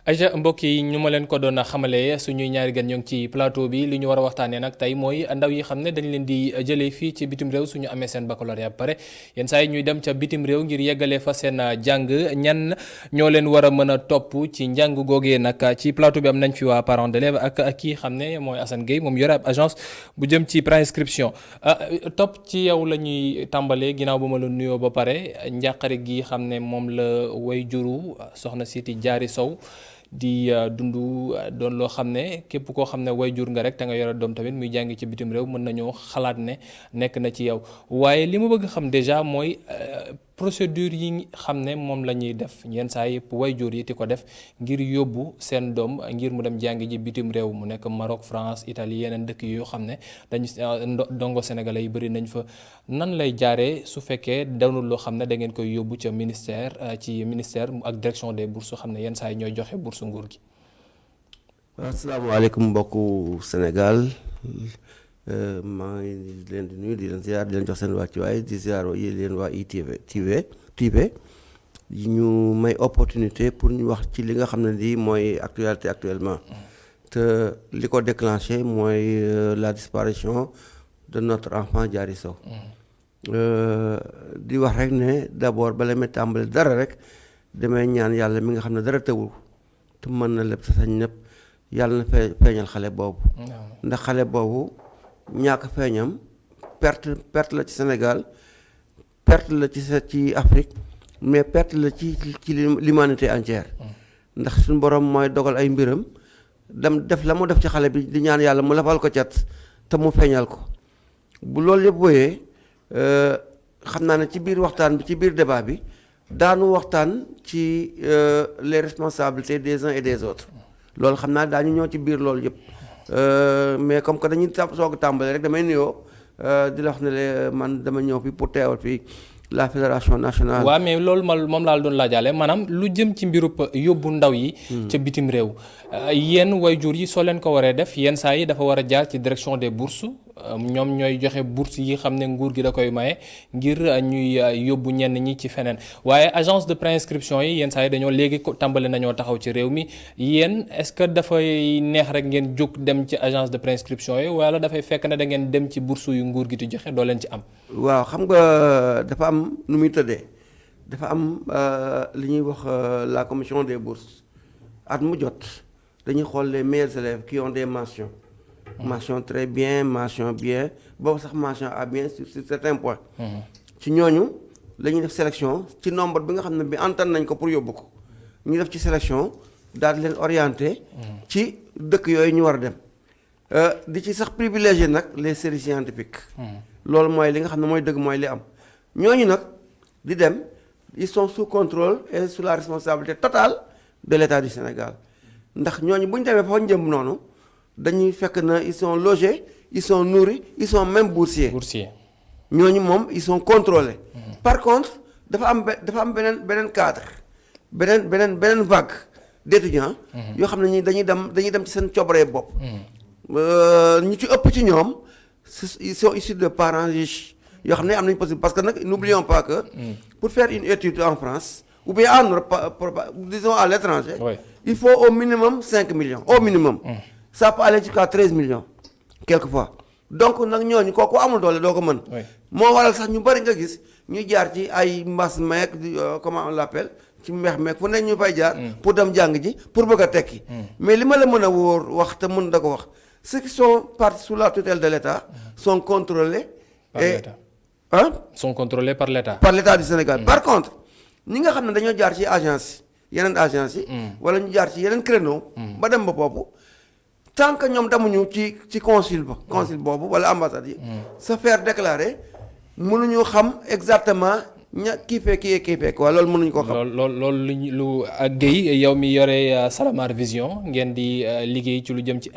Aja mbokk yi ñu ma leen ko doon xamale suñuy ñaari gan ñoo ngi ci plateau bi li ñu war a waxtaanee nag tey mooy ndaw yi xam ne dañ leen di jëlee fii ci bitim réew suñu amee seen baccalauréat ba pare yenn saa yi ñuy dem ca bitim réew ngir yeggalee fa seen jàng ñan ñoo leen war a mën a topp ci njàng googee nag ci plateau bi am nañ fi waa parents d'élèves ak kii xam ne mooy Assane Gueye moom yore ab agence bu jëm ci préinscription topp ci yow la ñuy tàmbalee ginnaaw ba ma la nuyoo ba pare njàqare gi xam ne moom la way juru soxna Siti Diary Sow di dundu doon loo xam ne képp koo xam ne way jur nga rek te nga yore doom tamit muy jàngi ci bitim réew mën nañoo xalaat ne nekk na ci yow waaye li ma bëgg xam déjà mooy procédure yi xam ne moom la ñuy def yenn saa yëpp way jur yi ti ko def ngir yóbbu seen doom ngir mu dem jàngi ji bitim réew mu nekk Maroc France Italie yeneen dëkk yoo xam ne dañu dongo sénégalais yi bëri nañ fa nan lay jaaree su fekkee doonul loo xam ne da ngeen koy yóbbu ca ministère ci ministère ak direction des bourses xam ne yenn saa yi ñooy joxe bourse nguur gi. asalaamaaleykum mbokku Sénégal maa ngi leen di nuyu di leen ziar di leen jox seen wàccuwaay di ziar yi leen waa ITV ñu may opportunité pour ñu wax ci li nga xam ne lii mooy actualité actuellement te li ko déclenché mooy la disparition de notre enfant Diary Sow di wax rek ne d'abord bala may tàmbali dara rek damay ñaan yàlla mi nga xam ne dara tëwul te mën na lépp sa sañ ñëpp yàlla na feeñal xale boobu ndax xale boobu ñàkk feeñam perte la ci Sénégal perte la ci Afrique mais perte la ci l'humanité entière ndax suñu borom mooy dogal ay mbiram dem def la mu def ci xale bi di ñaan yàlla mu lafal ko cat te mu feeñal ko bu loolu yëpp wooyee xam naa ne ci biir waxtaan bi ci biir débat bi daanu waxtaan ci les responsabilités des uns et des autres loolu xam naa daañu ñëw ci biir loolu yëpp mais comme que dañuy soog tàmbale rek damay nuyoo di la wax ne man dama ñëw fi pour teewal fii la fédération nationale. waaw mais loolu moom laa doon laajaale maanaam lu jëm ci mbirub yóbbu ndaw yi. ca bitim réew. yéen wayjur yi soo leen ko waree def yenn saa yi dafa war a jaar ci direction des bourses ñoom ñooy joxe bourse yi xam ne nguur gi da koy maye ngir ñuy yóbbu ñenn ñi ci feneen waaye agence de préinscription yi yenn saa yi dañoo léegi ko tàmbali nañoo taxaw ci réew mi yéen est-ce que dafay neex rek ngeen jóg dem ci agence de préinscription yi wala dafay fekk ne da ngeen dem ci bourse yu nguur gi di joxe doo leen ci am. waaw xam nga dafa am nu muy tëddee dafa am li ñuy wax la commission des bourses at mu jot dañuy xool les meilleurs élèves qui ont des mentions. mention très bien mention bien boobu sax mention à bien sur certains points. ci ñooñu la ñuy def sélection ci nombre bi nga xam ne bi antan nañ ko pour yóbbu ko ñu def ci sélection daal di leen orienté. ci dëkk yooyu ñu war a dem. di ci sax privilégié nag les séries scientifiques. loolu mooy li nga xam ne mooy dëgg mooy li am ñooñu nag di dem ils sont sous contrôle et sous la responsabilité totale de l'État du Sénégal ndax ñooñu bu ñu demee fa njëm noonu dañuy fekk na ils sont logés ils sont nourris ils sont même boursiers. ñooñu moom ils sont contrôlés. par contre dafa am beneen cadre beneen vague d'étudiants. yoo xam ne ñi dañuy dem ci seen coobare bopp. ñu ci ëpp ci ñoom ils sont issus de parents riches yoo xam ne am nañu possible parce que nag n'oublions pas que. pour faire une étude en France ou bien en Europe disons à l'étranger. il faut au minimum 5 millions au minimum. ça peut aller jusqu'à 13 millions quelquefois donc nag ñooñu kooku amul doole doo ko mën. moo waral sax ñu bari nga gis ñuy jaar ci ay mbas meek comment on l'appelle ci mbeex meek fu nekk ñu fay jaar. pour dem jàng ji pour bëgg a tekki. mais li ma la mën a wóor wax te mën da ko wax ceux qui sont partis sous la tutelle de l'État sont contrôlés. sont contrôlés par l'État. par l'État du Sénégal. par contre ñi nga xam ne dañoo jaar ci agence yeneen agence yi. wala ñu jaar ci yeneen créneau. ba dem ba foofu. tant que ñoom demuñu ci consul boobu wala ambassade yi. se faire déclarer mënuñu xam exactement kii fekk waaw loolu mënuñu ko xam. loolu lu Guèye yow mi yore Salamar Vision ngeen di liggéey ci lu jëm ci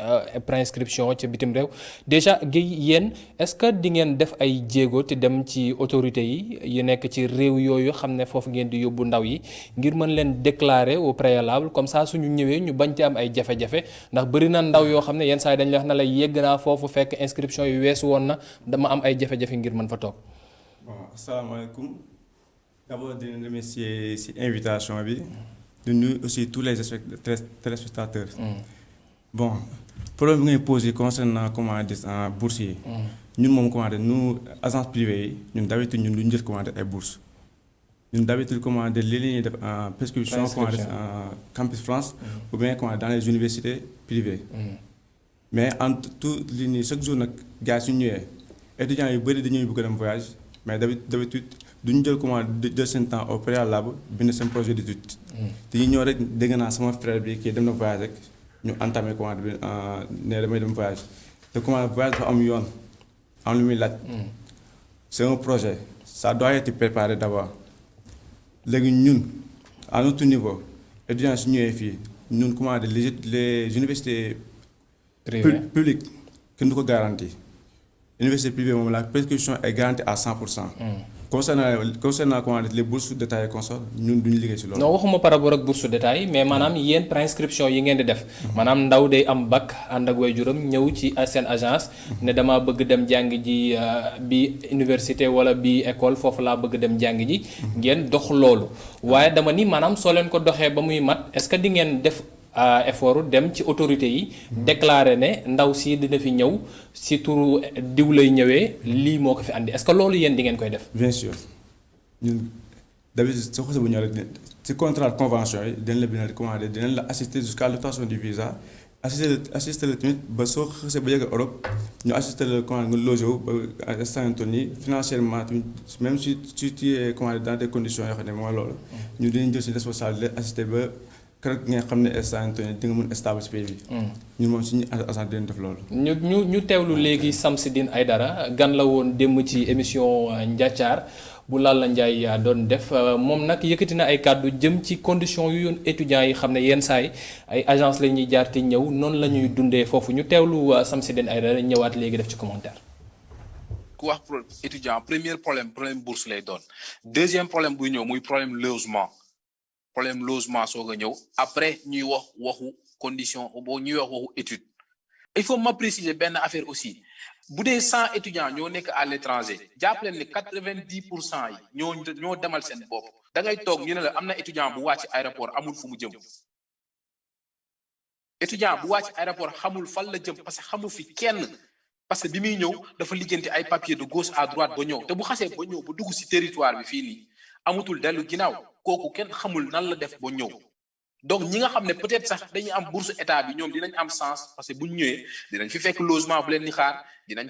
préinscription ci bitim réew déjà Guèye yéen est-ce que di ngeen def ay jéego te dem ci autorités yi nekk ci réew yooyu xam ne foofu ngeen di yóbbu ndaw yi ngir mën leen déclarer au préalable comme ça suñu ñëwee ñu bañ ci am ay jafe-jafe ndax bëri na ndaw yoo xam ne yenn saa yi dañ la wax na la yegg naa foofu fekk inscription yu weesu woon na dama am ay jafe-jafe ngir mën fa toog. Bon, asalaamaaleykum. D'abord di leen remercier ci invitation bi de nuyu aussi tous les téléspectateurs. Bon problème bi ngay posé concernant comment dire bourse yi. ñun moom comment dire nous agence privée yi ñun d'habitude ñun duñ jël comment dire ay bourse ñun d'habitude comment dire lii la ñuy def en prescription comment dire en campus France ou bien comment dans les universités privées. mais en tout lii nii chaque jour nag gars yi suñu ñëwee étudiants yu bëri dañuy bëgg a dem voyage mais d'habitude duñu jël comment jël seen temps au préalable bind seen projet d'étude. dañuy ñëw rek dégg naa sama frère bi kii dem na voyage rek ñu entamé comment bi ne damay dem voyage te comment voyage dafa am yoon am lu muy laaj. c'est un projet ça doit être préparé d'abord léegi ñun à notre niveau étudiants su ñëwee fii ñun comment les universités publiques kenn du ko garantie université privée moom la prescription est garantie à 100%. concernant comment les bourses détaillées consorts ñun duñu liggéey ci loolu. non waxuma par rapport ak bourse détail mais maanaam yéen prescription yi ngeen di def. maanaam ndaw day am bac ànd ak waajuram ñëw ci seen agence. ne dama bëgg dem jàng ji bi université wala bi école foofu laa bëgg dem jàng ji. ngeen dox loolu. waaye dama ni maanaam soo leen ko doxee ba muy mat est-ce que di ngeen def. effort dem ci autorité yi déclarer ne ndaw si dina fi ñëw si turu diw lay ñëwee lii moo ko fi andi est-ce que loolu yéen di ngeen koy def. bien sûr ñun d'habitude soo xasee bu ñëw rek ci contrat de convention yi dinañ la bindal commandé dinañ la assister jusqu'à l'obtention du visa assister la tamit ba soo xasee ba yegg Europe ñu assister la commandé nga logé wu ba instant nii financièrement tamit même si tu es commandé dans des conditions yoo xam ne mooy loolu. ñu dinañ jël ci responsabilité assister ba. keroog nga xam ne instant di nga mën stable ci pays bi. ñun moom suñu agent dinañ def loolu. ñu teewlu léegi Samsidine Aidara gan la woon démb ci émission Njaacaar bu Lalla Ndiaye doon def moom nag yëkkati na ay kàddu jëm ci conditions yu yoon étudiants yi xam ne yenn saay ay agence la ñuy jaar te ñëw noonu la ñuy dundee foofu ñu teewlu Samsidine Aidara ñëwaat léegi def ci commentaire. ku wax pour étudiant premier problème bourse lay doon deuxième problème buy ñëw muy problème logement soog a ñëw après ñuy wax waxu condition boo ñuy wax waxu étude il faut ma préciser benn affaire aussi bu dee 100 étudiants ñoo nekk à l'étranger jàpp leen ne 90% yi ñoo demal seen bopp da ngay toog ñu ne la am na étudiant bu wàcc aéroport amul fu mu jëm étudiant bu wàcc aéroport xamul fan la jëm parce que xamul fi kenn parce que bi muy ñëw dafa lijjanti ay papiers de gauche à droite ba ñëw te bu xasee ba ñëw ba dugg ci territoire bi fii nii amutul dellu ginnaaw kooku kenn xamul nan la def ba ñëw donc ñi nga xam ne peut-être sax dañuy am bourse état bi ñoom dinañ am sens parce que bu ñu ñëwee dinañ fi fekk logement bu leen di xaar dinañ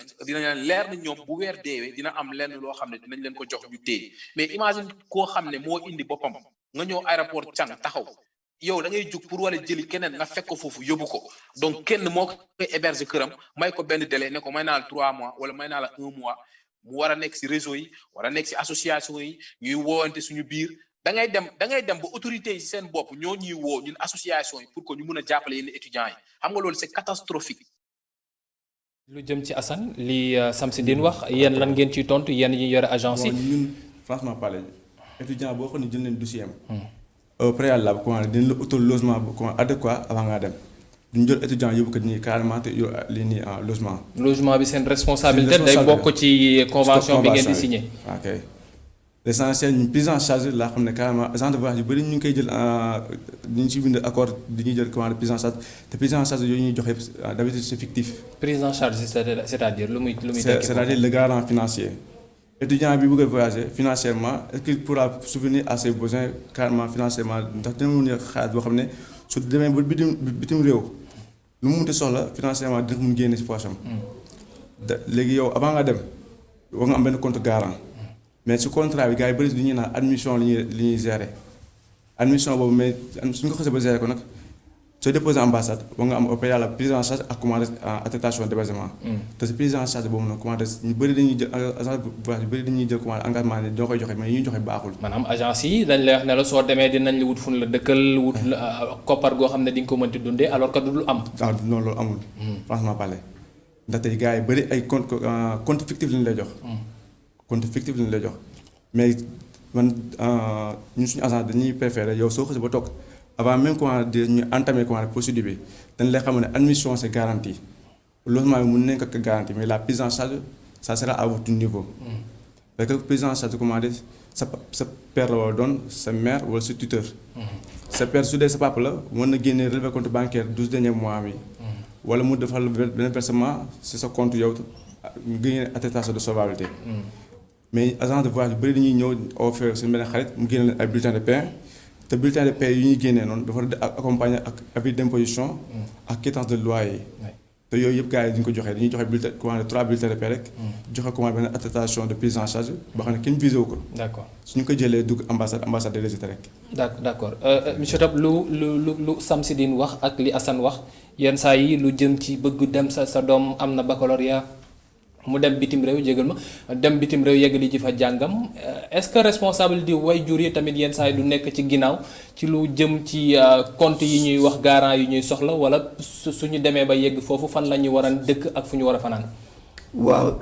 leer na ñoom bu weer deewee dina am lenn loo xam ne dinañ leen ko jox ñu téye mais imagine koo xam ne moo indi boppam nga ñëw aéroport càng taxaw yow da ngay jug pour wala jëli keneen nga fekk ko foofu yóbbu ko donc kenn moo koy héberger këram may ko benn délai ne ko may naa la 3 mois wala may naa la 1 mois mu war a nekk ci réseau yi war a nekk ci association yi ñuy woowante suñu biir da ngay dem ba autorités yi seen bopp ñoo ñuy woo ñun association yi pour que ñu mën a jàppale yenn étudiants yi xam nga loolu c'est catastrophique. lu jëm ci Assane li Samsidine wax yéen lan ngeen ciy tontu yéen ñi yore agence yi. ñun franchement parler étudiant boo xam ne jël nañ dossier am. au préalable comment dina la utal logement bu comment adéquat avant ngaa dem. duñ jël étudiant yóbbu ko nii carrément te lii nii en logement. logement bi seen responsabilité day bokk ci convention bi ngeen di signé. ok l'essentiel ñu prise en charge laa xam ne carrément agent de voyage yu bëri ñu ngi koy jël ñu ngi si bind accord di ñuy jël commande prise en charge te prise en charge yooyu ñuy joxe d'habitude c'est fictif. prise en charge c'est-à-dire lu muy tekki. c'est-à-dire le garant financier. étudiant bi bëgg a voyager financièrement est-ce qu'il pourra subvenir à ses besoins carrément financièrement ndax dina mun a xaalis boo xam ne su demee ba bitim réew. lu mu munti soxla financièrement dina ko mun génne ci poche am. léegi yow avant nga dem war nga am benn compte garant mais ci contrat bi gars yi bëri li ñuy naan admission li ñuy gérer admission boobu mais suñ ko xasee ba gérer ko nag soo déposé ambassade war nga am au préalable prise en charge ak commande attestation d'hébergement. te ci prise en charge boobu nag commande ñu bëri dañuy jël agence voyage yu bëri dañuy jël commande engagement ne doo koy joxe mais ñuy joxe baaxul. maanaam agence yi dañ lay wax ne la soo demee dinañ la wut fu la dëkkal wut koppar goo xam ne di nga ko mënti dundee alors que du lu am. waaw non loolu amul. franchement parler ndaxte gars yi bëri ay compte fictif lañ lay jox. compte fictif lañ lay jox mais man ñun suñu agence dañuy préférer yow soo xasee ba toog. avant même comment dire ñu entamer comment procédure bi dañ lay xam ne admission c'est garanti logement bi mën nañ ko garanti mais la prise en charge ça sera à votre niveau. parce que prise en charge comment dire sa père la war doon sa mère wala sa tuteur. sa père su dee sa papa la mën na génne relevé compte bancaire 12 derniers mois bi. wala mu defal benn versement si sa compte yow nga génne attestation de solvabilité. mais agence de voyage yu bëri dañuy ñëw offrir suñu benn xarit mu génne leen ay bulletins de paie te bulletin de paie yu ñuy génnee noonu dafa accompagner ak avis d'imposition ak quittance de loyer. te yooyu yëpp gars yi duñ ko joxee dañuy joxe bulletin commande 3 bulletins de paie rek. joxe commande benn attestation de prise en charge boo xam ne kenn visé wu ko. d'accord suñu ko jëlee dugg ambassade de résultat rek. d'accord monsieur Top lu Samsidine wax ak li Assane wax yenn saa yi lu jëm ci bëgg dem sa doom am na baccalauréat mu dem bitim réew jégal ma dem bitim réew yeggali ji fa jàngam est-ce que responsable di waajur yi tamit yenn saa yi du nekk ci ginnaaw ci lu jëm ci compte yi ñuy wax garant yi ñuy soxla wala suñu demee ba yegg foofu fan la ñu war a dëkk ak fu ñu war a fanaan. waaw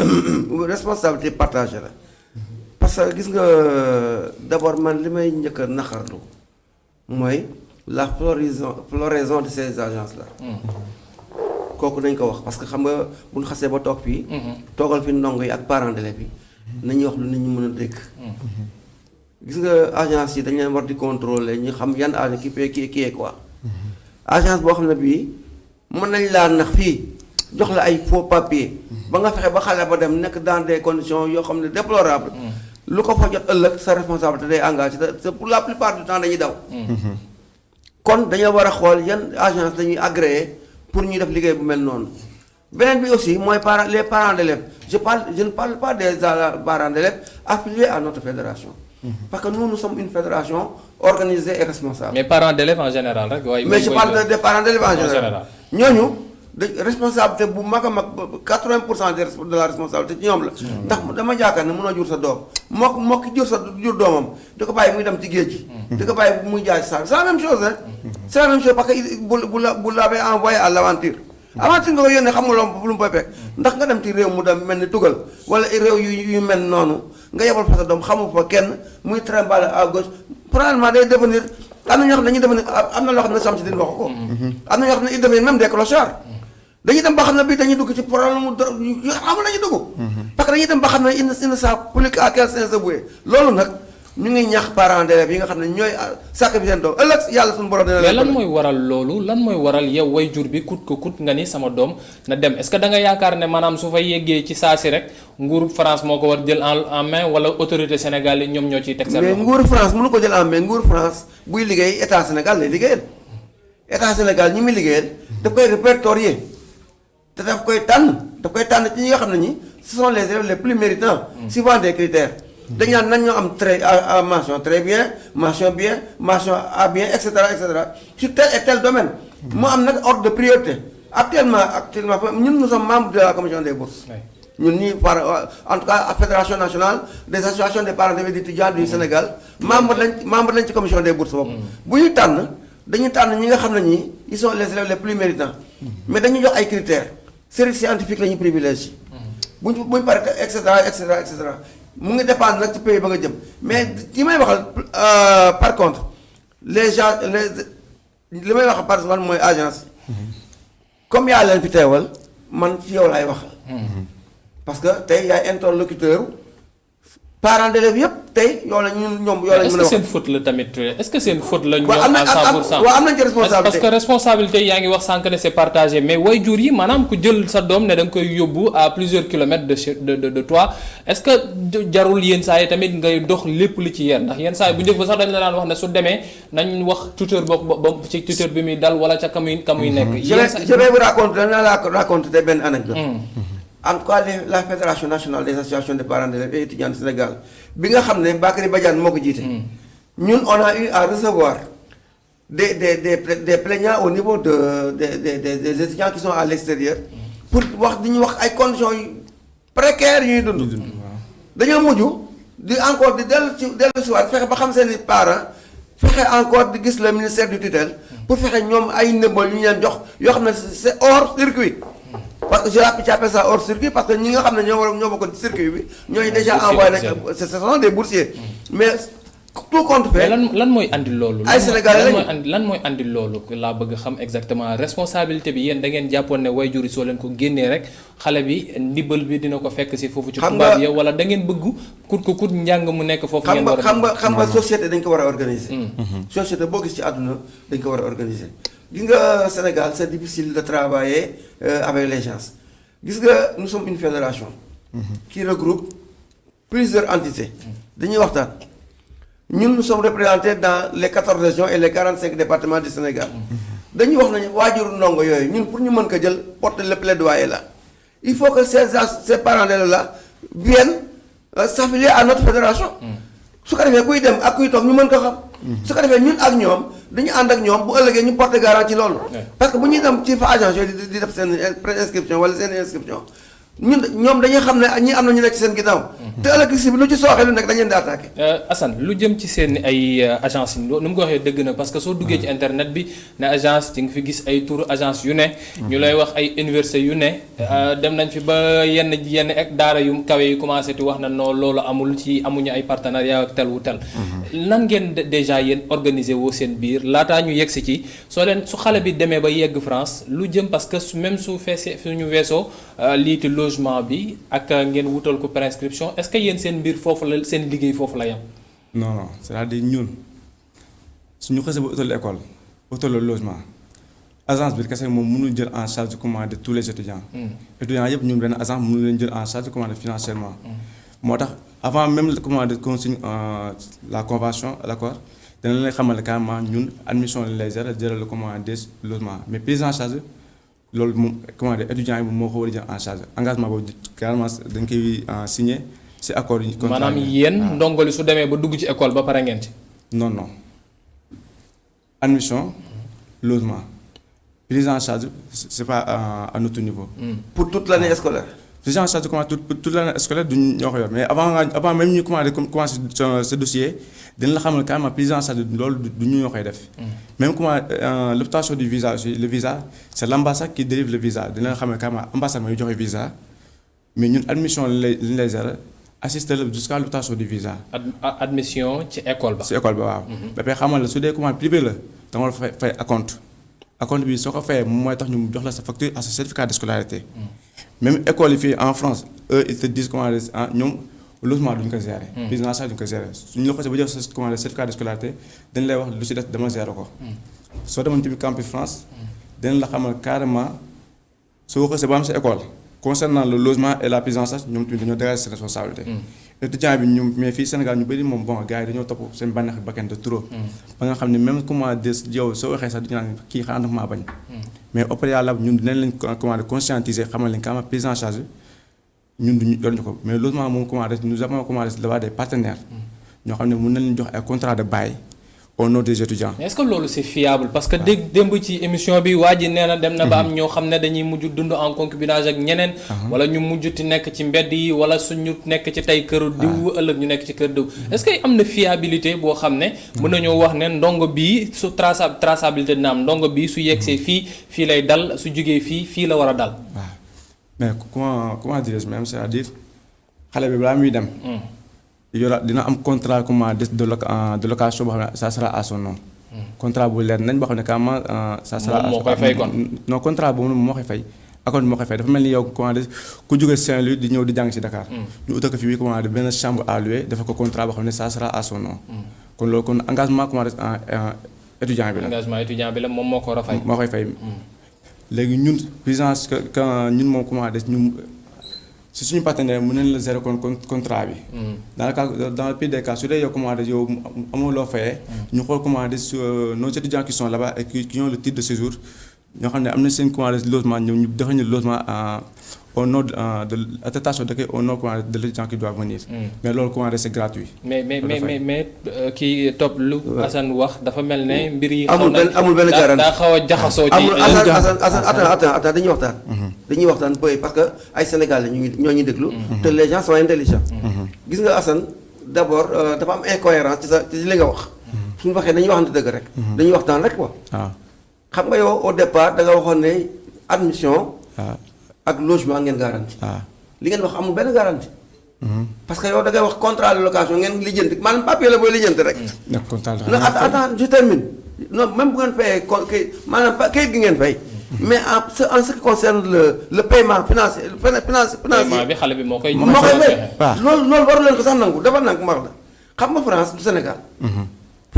responsabilité partagée la parce que gis nga d'abord man li may njëkk a naqarlu mooy la floraison de ces agences là. kooku nañ ko wax parce que xam nga bu ñu xasee ba toog fii. toogal fi ndongo yi ak parents d'élèves bi nañuy wax lu nit ñi mën a dégg. gis nga agence yi dañ leen war di contrôler ñu xam yan agence kii est quoi. agence boo xam ne bii mën nañ laa nax fii jox la ay faux papier. ba nga fexe ba xale ba dem nekk dans des conditions yoo xam ne déplorables. lu ko fa jot ëllëg sa responsabilité day engagé te pour la plupart du temps dañuy daw. kon dañoo war a xool yan agence dañuy agréé. pour ñuy def liggéey bu mel noonu beneen bi aussi mooy les parents d'élèves je ne parle pas des parents d'élèves affiliés à notre fédération. parce que nous sommes une fédération organisée et responsable. mais parents d'élèves en général rek. waaye mais je parle des parents d'élèves en général. ñooñu de responsabilité bu mag a mag 80% de la responsabilité ci ñoom la. ndax dama jaakaar ne mënoo jur sa doom moo ki jur doomam di ko bàyyi muy dem ci géej gi. di ko bàyyi muy jaay sa c'est la même chose rek. c'est la même chose parce que bu l'avez envoyé à l'aventure. aventure nga ko yónnee xam nga lu mu koy fekk ndax nga dem ci réew mu dem mel ni tugal wala réew yu mel noonu nga yebal fa sa doom xamu fa kenn muy trimballer à gauche probablement day devenir am na ñoo xam ne dañuy devenir am na loo xam ne Samsidine wax ko. am na ñoo xam ne ils deviennent même des clochards. dañuy dem ba xam ne bii dañuy dugg ci problème mu dara yu xamul dañuy dugg. parce que dañuy dem ba xam ne il ne savent plus à quel sens se vouer loolu nag. ñu ngi ñax parents d'élèves yi nga xam ne ñooy sàkk bi seen doom ëllëg yàlla suñu borom dina mais lan mooy waral loolu lan mooy waral yow waajur bi kut ko kut nga ni sama doom na dem est-ce que da nga yaakaar ne maanaam su fa yeggee ci saa si rek nguuru France moo ko war jël en main wala autorité Sénégal yi ñoom ñoo ciy teg seen mais nguuru France mënu ko jël en main nguuru France buy liggéey état Sénégal lay liggéeyal état Sénégal ñi muy liggéeyal daf koy répertorier te daf koy tànn ci ñi nga xam ne ñi ce sont les élèves les plus méritants suivant des critères dañu naan nañ ñoo am très mention très bien mention à bien et cetera sur tel et tel domaine. mu am nag ordre de priorité actuellement ñun nous sommes membres de la commission des bourses. ñun ñii en tout cas fédération nationale des associations des parents d'élèves étudiants du Sénégal membre lañ ci commission des bourses boobu. bu ñu tànn dañuy tànn ñi nga xam ne ñii ils sont les élèves les plus méritants. mais dañuy jox ay critères série scientifique la ñuy privilégié. buñ pare et cetera. mu ngi dépendre nag ci pays ba nga jëm mais ci may waxal par contre li may wax par exemple mooy agence comme yaa leen fi teewal man ci yow laay waxal. parce que tey yaay interlocuteur parents d'élèves yëpp tey yow la ñoom yow la ñu mën a wax. est-ce que seen faute la tamit est-ce que seen faute la. ñoom am na à 100%. waaw am nañ ci responsabilité parce que responsabilité yaa ngi wax sànq ne c'est partagé mais waajur yi maanaam ku jël sa doom ne da nga koy yóbbu à plusieurs kilomètres de toi est-ce que jarul yenn saa yi tamit ngay dox lépp li ci yéen ndax yenn saa yi bu njëkk ba sax dañ la daan wax ne su demee nañ wax tuteur ba ci tuteur bi muy dal wala ca ka muy nekk. je vais vous raconter raconter benn anecdote. En tout cas la fédération nationale des associations de parents d'élèves et étudiants du Sénégal bi nga xam ne Bakary Badiane moo ko jiite. ñun on a eu à recevoir des plaignants au niveau des étudiants qui sont à l'extérieur pour di ñu wax ay conditions yu précaires yu ñuy dund. dañoo mujj di encore di dellu si waat fexe ba xam seen i parents fexe encore di gis le ministère du tutelle pour fexe ñoom ay nëbbal yu ñu leen jox yoo xam ne c'est hors circuit. parce que j'appelle ça hors circuit parce que ñi nga xam ne ñoo bokkoon ci circuit bi ñooñu déjà envoyé nag ce sont des boursiers mais tout compte fait. mais lan mooy andi loolu. ay Sénégalais lan mooy andi loolu laa bëgg xam exactement responsabilité bi yéen da ngeen jàppoon ne waajur yi soo leen ko génnee rek xale bi ndimbal bi dina ko fekk si foofu. ci tubaab yi wala da ngeen bëgg kut njàng mu nekk foofu. ngeen war a xam nga société dañ ko war a organiser. société boo gis ci àdduna dañ ko war a organiser. gis nga Sénégal c'est difficile de travailler avec les gens gis nga nous sommes une fédération. qui regroupe plusieurs entités. dañuy waxtaan. ñun nous sommes représentés dans les 14 régions et les 45 départements du Sénégal. dañuy wax nañu waajuru ndongo yooyu ñun pour ñu mën ko jël porter le plaidoyer là il faut que ces parents là viennent s'affilier à notre fédération. su ko defee kuy dem ak kuy toog ñu mën ko xam. su ko defee ñun ak ñoom dañu ànd ak ñoom bu ëllëgee ñu porter garantie ci loolu. parce que bu ñuy dem ci fa agence yooyu di def seen pré-inscription wala seen inscription. ñoom dañuy xam ne ñi am na ñu nekk ci seen ginnaaw. te ëllëg si lu ci sooxee lu nekk dañu leen di attaqué. Assane lu jëm ci seen ay agence yi nu mu ko waxee dëgg na parce que soo duggee ci internet bi ne agence ci nga fi gis ay tour agence yu ne. ñu lay wax ay université yu ne. dem nañ fi ba yenn ak daara yu kawe yi commencé ti wax na non loolu amul ci amuñu ay partenariat ak tel wu tel. nan ngeen déjà yéen organiser woo seen biir laataa ñu yegg si ci soo leen su xale bi demee ba yegg France lu jëm parce que même su feesee suñu weesoo liiti logement bi ak ngeen wutal ko préinscription est-ce que yéen seen mbir foofu la seen liggéey foofu la yam. non c'est-à-dire ñun suñu xasee ba utal école utal logement agence bi kese moom mënul jël en charge de tous les étudiants. étudiants yëpp ñun benn agence mënul leen jël en charge financièrement. moo tax avant même de consigne la convention l'accord dana leen xamal carrément ñun admission les jëral des logements mais prise en charge. loolu moom étudiants yi moom moo ko war a jël en charge engagement boobu carrément dañ koy signé ci accord yi. maanaam yéen ndongo li su demee ba dugg ci école ba pare ngeen ci. non admission logement prise en charge c'est pas à notre niveau. pour toute l'année scolaire. prise en charge toute l'année scolaire duñ ñoo ko yor mais avant même ñu commencé ce dossier dina la xamal carrément prise en charge loolu du ñu ñoo koy def. même l'obtention du visa aussi le visa c'est l'ambassade qui délivre le visa dina la xamal carrément ambassade mooy joxe visa mais ñun admission liñ lay gérer assister la jusqu'à l'obtention du visa. admission ci école ba. ci école ba waaw. ba pare xamal la su dee privé la da nga war a fay acompte acompte bi soo ko fayee moom mooy tax ñu jox la sa facture à sa certificat de scolarité. même école yi fii en France eux ils te disent ñoom logement duñ ko gérer. prise en charge duñ ko gérer suñu la xasee ba jox sa certificat de scolarité dañ lay wax lu ci des dama gérer ko. soo demoon ci campus France dañ la xamal carrément soo xasee ba am sa école concernant le logement et la prise en charge ñoom tamit dañoo dégager seen responsabilité. étudiant bi ñu mais fii Sénégal ñu bëri moom bon gars yi dañoo topp seen bànneex bakkan de trop. ba nga xam ne même yow soo waxee sax du ñu naan kii xanaa dafa maa bañ. mais au préalable ñun dinañ leen conscientiser xamal leen quand prise en charge ñun duñu yor ñu ko mais logement moom nous avons d'avoir des partenaires. ñoo xam ne mën nañ leen jox ay contrat de bail au nom des étudiants. mais est-ce que loolu c'est fiable parce que démb ci émission bi waa ji nee na dem na ba am ñoo xam ne dañuy mujj dund en concubinage ak ñeneen. wala ñu mujjuti nekk ci mbedd yi wala suñu nekk ci tey këru diw ëllëg ñu nekk ci kër diw. est-ce que am na fiabilité boo xam ne. mën nañoo wax ne ndongo bii su traçabilité dina am ndongo bii su yegsee fii lay dal su jugee fii la war a dal. waaw mais comment dirais-je même c'est-à-dire xale bi balaa muy dem. dina am contrat de location boo xam ne ça sera à son nom. contrat bu leer nañ boo xam ne carrément ça sera. moom moo koy fay kon. non contrat boobu moo koy fay accord moo koy fay dafa mel ni yow ku jóge Saint-Louis di ñëw di jàng ci Dakar. ñu utal ko fi benn chambre à louer dafa ko contrat boo xam ne ça sera à son nom. kon loolu kon engagement étudiant bi la. engagement étudiant bi la moom moo ko war a fay. moo koy fay léegi ñun puissance ñun moom ñun. si suñu partenaire mën nañ la gérer contrat bi. dans le pire des cas su dee yow yow amoo loo fayee. ñu xool nos étudiants qui sont là-bas et qui ont le titre de séjour ñoo xam ne am na seen logement ñoom ñu defal ñu logement au nom de l'attestation de au nom de l'étudiant qui doit venir. mais loolu c'est gratuit. mais kii topp lu Assane wax dafa mel ne mbir yi. amul benn garantie daa xaw a jaxasoo. Assane attends dañuy waxtaan. dañuy waxtaan parce que ay Sénégalais ñoo ñuy déglu. te les gens sont intelligents. gis nga Assane d'abord dafa am incohérence ci li nga wax. suñu waxee dañuy waxante dëgg rek. dañuy waxtaan rek quoi. xam nga yow au départ da nga waxoon ne admission. ak logement ngeen garantie. li ngeen wax amul benn garantie. parce que yow da ngay wax contrat de location ngeen lijjanti maanaam papier la booy lijjanti rek. nag contrat de non attends je termine non même bu ngeen fayee maanaam kayit gi ngeen fay. mais en ce qui concerne le paiement financier paiement bi xale bi moo koy. loolu waru leen ko sax nangu dafa nangu wax la xam nga France du Sénégal.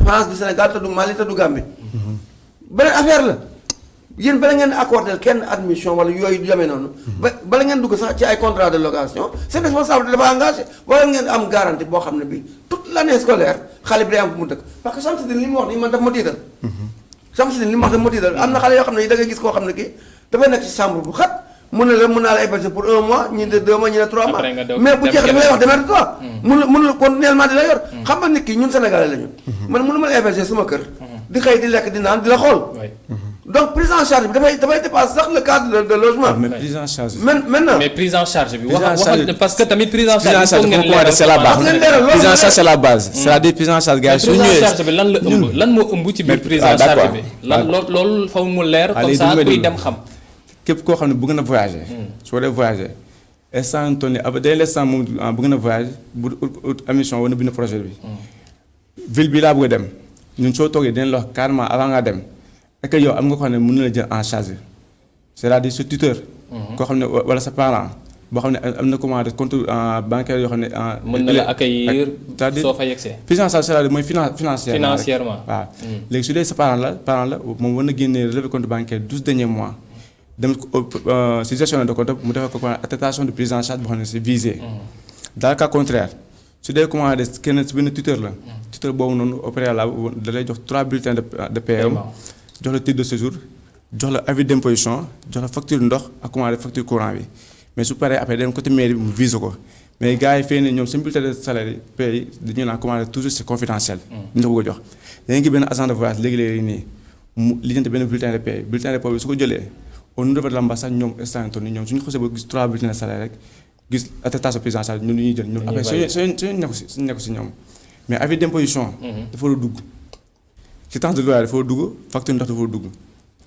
France du Sénégal te du Mali te du Gambie. beneen affaire la yéen bala ngeen accordé kenn admission wala yooyu du demee noonu. bala ngeen dugg sax ci ay contrat de location seen responsable dafa engagé wala ngeen am garantie boo xam ne bii toute l'année scolaire xale bi day am fu mu dëkk parce que Samsidine li mu wax nii man daf ma tiital. Samsidine li mu wax daf ma tiital am na xale yoo xam ne da ngay gis koo xam ne kii dafay nekk ci chambre bu xat mun naa la héberger pour 1 mois ñi de 2 mois ñi de 3 mois mais bu jeex dafa lay wax demee toi mun la continuellement di la yor xam nga nit ki ñun sénégalais la ñu man mënu ma la héberger sama kër di xëy di lekk di naan di la xool donc prise en charge bi dafay dépasser sax le cadre de logement. mais prise en charge. maintenant mais prise en charge bi. wax parce que tamit prise en charge. prise en charge c'est la base. prise en charge c'est la base. c'est-à-dire prise en charge gars yi su ñëwee. prise en charge bi lan la ëmb lan moo ëmb ci biir prise en charge bi. lan loolu faw mu leer. comme ça kuy dem xam. képp koo xam ne bëgg na voyager. soo dee voyager instant toll nii day l'instant moom bëgg na voyager bu ut émission wala bind projet bi. ville bi laa bëgg a dem ñun soo toogee dinañ la wax carrément avant ngaa dem. et que yow am nga ko xam ne mën na la jël en charge c'est-à-dire sa tuteur. koo xam ne wala sa parent boo xam ne am na commande compte bancaire yoo xam ne. mën na la accueillir soo fa yegsee. prise en charge c'est-à-dire mooy financièrement waaw léegi su dee sa parent la moom war na génnee relevé compte bancaire 12 derniers mois dem si gestionnaire de compte mu defal ko attestation de prise en charge boo xam ne c'est visé. dans le cas contraire su dee commandé kenn si benn tuteur la. tuteur boobu noonu au préalable da lay jox 3 bulletins de paiement. jox la titre de séjour jox la avis d'imposition jox la facture ndox ak commandé facture courant bi mais su paree après dem côté mairie bi mu vise ko mais gars yi fay ne ñoom seen bulletin de salaire yi paye dañu naan commandé toujours c'est confidentiel. ñu la bëgg a jox dañuy gis benn agent de voyage léegi-léegi nii mu lijjanti benn bulletin de paie bulletin de paie bi su ko jëlee au niveau de l'ambassade ñoom instant ni ñoom suñu xasee ba gis 3 bulletins de salaire rek gis attestation prise en charge ñun ñuy jël ñun après suñu nekk si ñoom mais avis d'imposition dafa war a dugg quittance de loyer dafa war a dugg facture ndox dafa war a dugg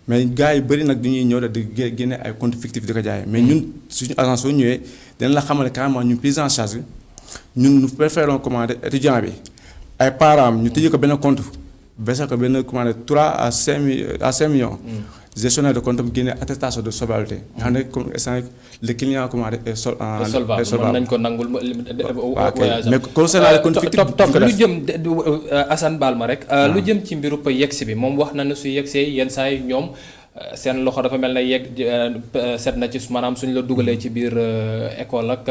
mais gars yi bëri nag dañuy ñëw di génne ay compte fictif di ko jaayee mais ñun suñu agence soo ñëwee dina la xamal carrément ñun prise en charge ñun nous préférons commander étudiant bi ay parents ñu tëjee ko benn compte versé ko benn commandé 3 à 5 millions. Gestionnaire de compte bu génne attestation de solvabilité. nga xam ne comme instant le client commandé est solvable. mën nañ ko nangul voyage mais concernant les comptes fictifs topp lu jëm Assane baal ma rek. lu jëm ci mbiru yegsi bi moom wax na ne su yegsee yenn saa yi ñoom seen loxo dafa mel ne yegg set na ci maanaam suñ la dugalee ci biir école ak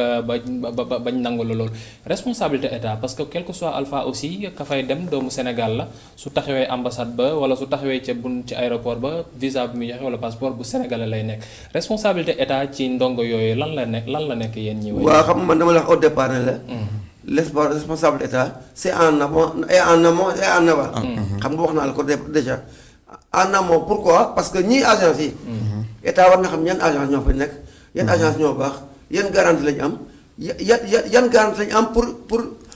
bañ nangu la loolu responsabilité état parce que quel que soit alpha aussi ka fay dem doomu Sénégal la su taxawee ambassade ba wala su taxawee ca ci aéroport ba visa bi muy joxe wala passeport bu sénégalais lay nekk responsabilité état ci ndongo yooyu lan la nekk yéen ñi. waaw xam man dama la wax au départ ne la. responsable état c'est en amont et en aval. xam nga wax naa la ko déjà. en amont pourquoi parce que ñii agence yi. état war na xam yan agence ñoo fa nekk. yan agence ñoo baax yan garantie lañu am yan garantie lañu am pour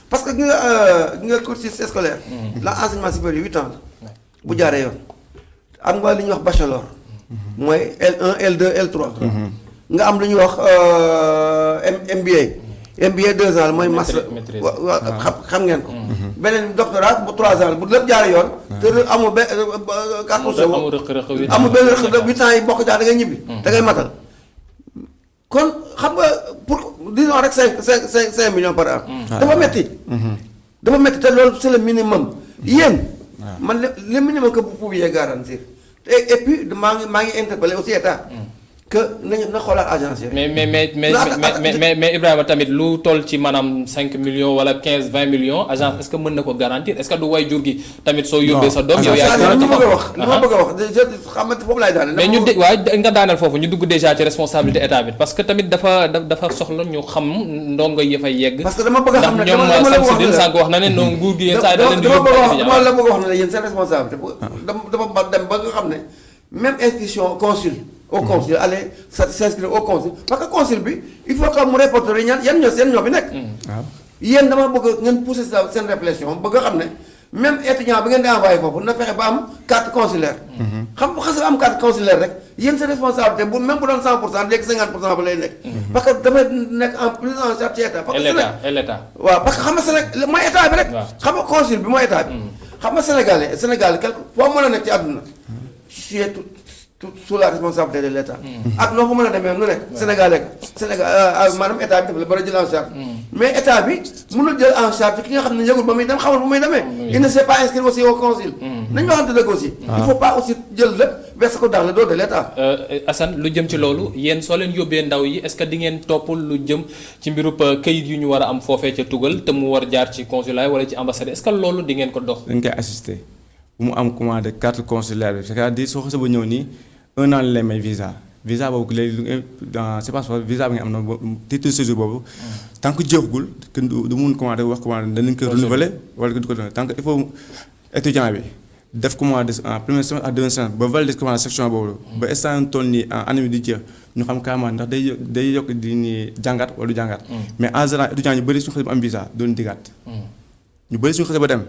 parce que nga cursus scolaire. la enseignement supérieur 8 ans la. bu jaaree yoon. am nga li ñuy wax bachelor. mooy L1 L2 L3. nga am lu ñuy wax MBA. MBA 2 ans la mooy master xam ngeen ko. beneen doctorat bu 3 ans bu lépp jaaree yoon. te amul benn amul benn rëq 8 ans yi bokk jaar da ngay ñibbi. da ngay matal. kon xam nga pour disons rek 5 millions par an. dafa metti dafa metti te loolu c'est le minimum. yéen. man le minimum que vous pouviez garantir. et puis maa ngi interpeller aussi état. que na xoolaat agence yi. mais Ibrahima tamit lu toll ci maanaam 5 millions wala 15 20 millions agence est-ce que mën na ko garantir est-ce que du way jur gi tamit soo yóbbee sa doom. yow yaa li ma bëgg a wax xam nga foofu laay daaneel. mais waaye nga daaneel foofu ñu dugg déjà ci responsabilité état bi parce que tamit dafa soxla ñu xam ndongo yi fay yegg. parce que dama bëgg a xam ne ndax ñoom Samsidine sànq wax na ne non nguur gi yenn saa yi da leen di yóbbu. dama la bëgg a wax ne yéen seen responsabilité dama dem ba nga xam ne même institution consul. au consul aller s'inscrire au consul parce que consul bi il faut que mu répertorier yan ñoo fi nekk. yéen dama bëgg ngeen pousser seen réflexion bëgg a xam ne même étudiant bi ngeen di envoyé foofu na fexe ba am carte consulaire. xam nga xas am carte consulaire rek yéen sa responsabilité bu même bu doon 100% léegi 50% ba lay nekk. parce que dafay nekk en prise en charge ci état. parce que et l'état. waaw parce que xam nga Sénégal mooy état bi rek. xam nga consul bi mooy état bi. xam nga Sénégal quelque foo mën a nekk ci àdduna. c'est tout sous la responsabilité de l' état. ak noo fa mën a demee nu nekk Sénégal maanaam état bi dafa la bëri jël en charge. mais état bi mënul jël en charge ki nga xam ne yëgul ba muy dem xamul bu muy demee. il ne s'est pas inscrit aussi au consul. nañu waxante dëgg aussi. il faut pas aussi jël lépp verser ko dans le dos de l' état. Assane lu jëm ci loolu yéen soo leen yóbbee ndaw yi est ce que di ngeen topp lu jëm ci mbirub këyit yu ñu war a am foofee ca tugal te mu war jaar ci consulat wala ci ambassade est ce que loolu di ngeen ko dox. dañ koy assister bu mu am commandé carte consulaire bi c'est-à-dire soo xasee ba ñëw nii 1 an lay may visa boobu léegi c'est pas ça visa bi nga am na titre de séjour boobu. tant que jeexagul kenn du mun commandé wax commandé danañ ko renouveler wala du ko renouveler tant que il faut étudiant bi def commandé en première semaine ak deuxième semaine ba valider commandé section boobu. ba instant toll nii en année bi di jeex ñu xam carrément ndax day yokk di ni jàngat wala du jàngat. mais en général étudiant ñu bëri suñu xasee ba am visa doon digaat. ñu bëri suñu xasee ba dem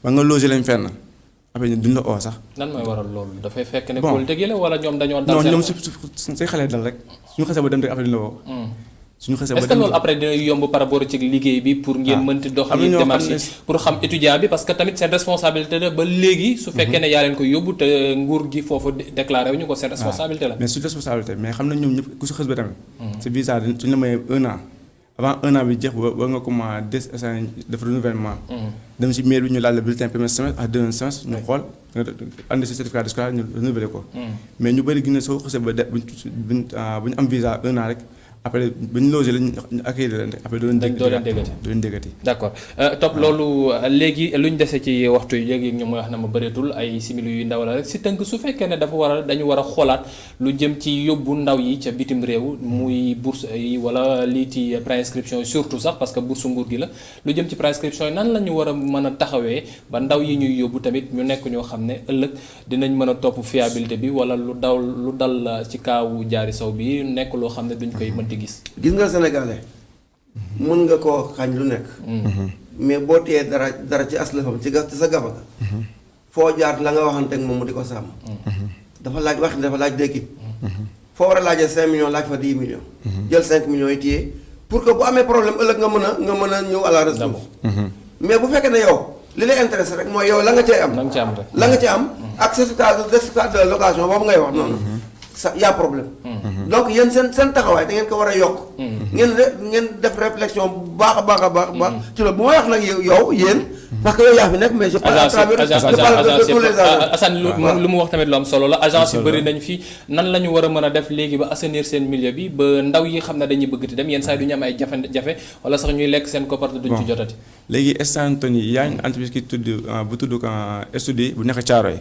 ba nga loger leen fenn. après duñ la oo sax. lan mooy waral loolu dafay fekk ne. politique yi la wala ñoom dañoo. dal non ñoom say xale dal rek suñu xasee ba dem rek après duñ la woo. suñu xasee ba dem est-ce que loolu après dina yomb par rapport ci liggéey bi pour ngeen mënti doxal yi démarche yi pour xam étudiant bi parce que tamit seen responsabilité la ba léegi. su fekkee ne yaa leen ko yóbbu te nguur gi foofu déclaré wu ñu ko seen responsabilité la. mais su responsabilité mais xam nañ ñoom ñëpp ku si xës ba tamit. sa visa suñu la mayee 1 an. avant 1 an bi jeex ba nga commencé def renouvellement. dem si maire bi ñu laal le bulletin premier semestre ak deuxième semestre ñu xool nga andi si certificat de scolaire ñu renouveler ko. mais ñu bëri gis ne soo xasee ba bu ñu am visa 1 an rek après bu ñu logé lañ accueillir leen rek après doo leen déggati. d' accord topp loolu léegi lu ñu dese ci waxtu yi léegi ñu mooy wax na ma bëreetul ay simili yu ndaw la rek si tënk su fekkee ne dafa dañu war a xoolaat lu jëm ci yóbbu ndaw yi ca bitim réew muy bourse yi wala lii ci préinscription yi surtout sax parce que bourse nguur gi la lu jëm ci préinscription yi nan la ñu war a mën a taxawee ba ndaw yi ñuy yóbbu tamit ñu nekk ñoo xam ne ëllëg dinañ mën a topp fiabilité bi wala lu dal ci kaawu Diary Sow bi nekk loo xam ne duñ koy mën gis nga sénégalais mun nga koo xañ lu nekk. mais boo téyee dara ci aslafam ci sa gafaga foo jaar la nga waxante ak moom mu di ko sàmm. dafa laaj dékki. foo war a laajee 5 millions laaj fa 10 millions. jël 5 millions yi téye pour que bu amee problème ëllëg nga mën a ñëw à la ressource. mais bu fekkee ne yow li lay intéressé rek mooy yow la nga cay am. la nga cay am ak certificat de location boobu ngay wax noonu. y a problème. donc yéen seen taxawaay da ngeen ko war a yokk. ngeen def réflexion bu baax a baax. ci loolu bu ma wax nag yow yéen. parce que yow yaa fi nekk mais je parle à travers de tous les agents. Assane lu mu wax tamit lu am solo la agence yu bëri nañ fi nan la ñu war a mën a def léegi ba assainir seen milieu bi ba ndaw yi xam ne dañuy bëgg ti dem yenn saa yi du ñu am ay jafe-jafe wala sax ñuy lekk seen koppar duñ ci jotati. léegi instant yi yaa ngi entreprise ki bu tudd Estudi bu nekk Thiaroye.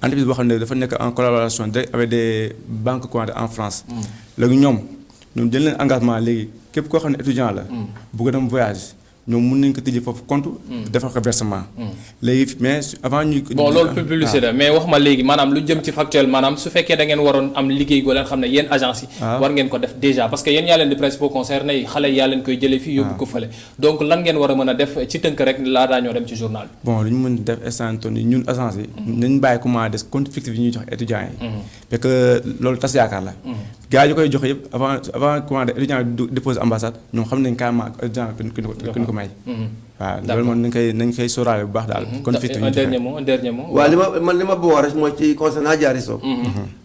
entreprise boo xam ne dafa nekk en collaboration direct avec des banques en France. léegi ñoom jël leen engagement léegi képp koo xam ne étudiant la. bëgg dem voyage. ñoom mën nañu ko tëjee foofu compte. defal ko versement. léegi mais avant ñuy. bon loolu publicité la mais wax ma léegi maanaam lu jëm ci factuel maanaam su fekkee da ngeen waroon am liggéey goo leen xam ne yéen agence yi. war ngeen ko def déjà parce que yéen yaa leen di principaux concernés yi xale yaa leen koy jëlee fii yóbbu ko fële. donc lan ngeen war a mën a def ci tënk rek laataa ñoo dem ci journal bi. bon lu ñu mën def instant yi ñun agence yi. nañu bàyyi comment des compte fictif yi ñuy jox étudiants yi. parce que loolu tas yaakaar la. gars yi koy joxe yëpp avant comment étudiant yi déposer ambassade ñoom xam nañ carrément étudiant ko may. waaw loolu moom nañ koy sóoraale bu baax daal. kon fii un dernier mot. waaw li ma bëggoon rek mooy ci concernant Diary Sow.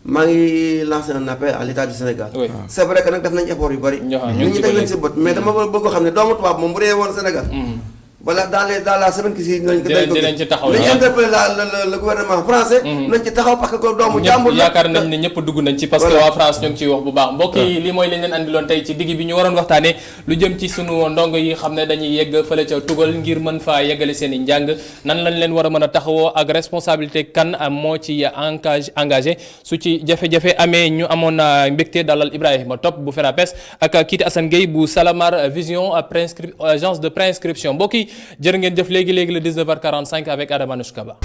maa ngi lancé un appel à l'état du Sénégal. c'est vrai que nag def nañ effort yu bari. nit ñi teg nañ si bët mais dama bëgg ko xam ne doomu tubaab moom bu dee woon Sénégal. voilà dans la semaine qui suit dinañ ci taxaw nañ interpellé le gouvernement français. nañ ci taxaw parce que doomu jàmbur la yaakaar nañ ne ñëpp dugg nañ ci parce que waa France ñu ngi ciy wax bu baax mbokk yi li mooy li leen andiloon tey ci digg bi ñu waroon waxtaanee lu jëm ci sunu ndongo yi xam ne dañuy yegg fële ca tugal ngir mën faa yeggale seen i njàng nan lañ leen war a mën a taxawoo ak responsabilité kan moo ci engagé su ci jafe-jafe amee ñu amoon mbégte dalal Ibrahima Top bu FENAPES ak kiiti Assane Gueye bu Salamar Vision agence de préinscription mbokk yi jërë ngeen jëf léegi le 19h45 avec Adama Nouchkaba